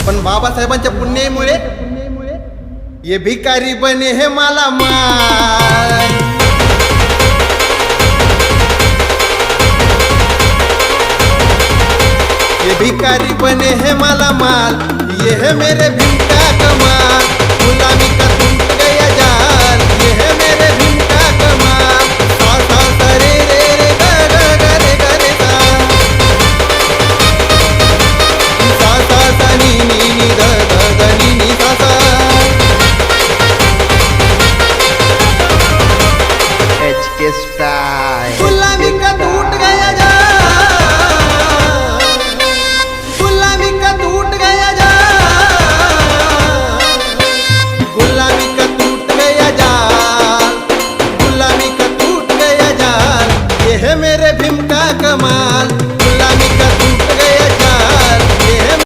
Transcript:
पण बाबासाहेबांच्या पुण्यामुळे ये भिकारी बने हे मला माल। ये भिकारी बने है माला माल, ये है मेरे भीम का कमाल।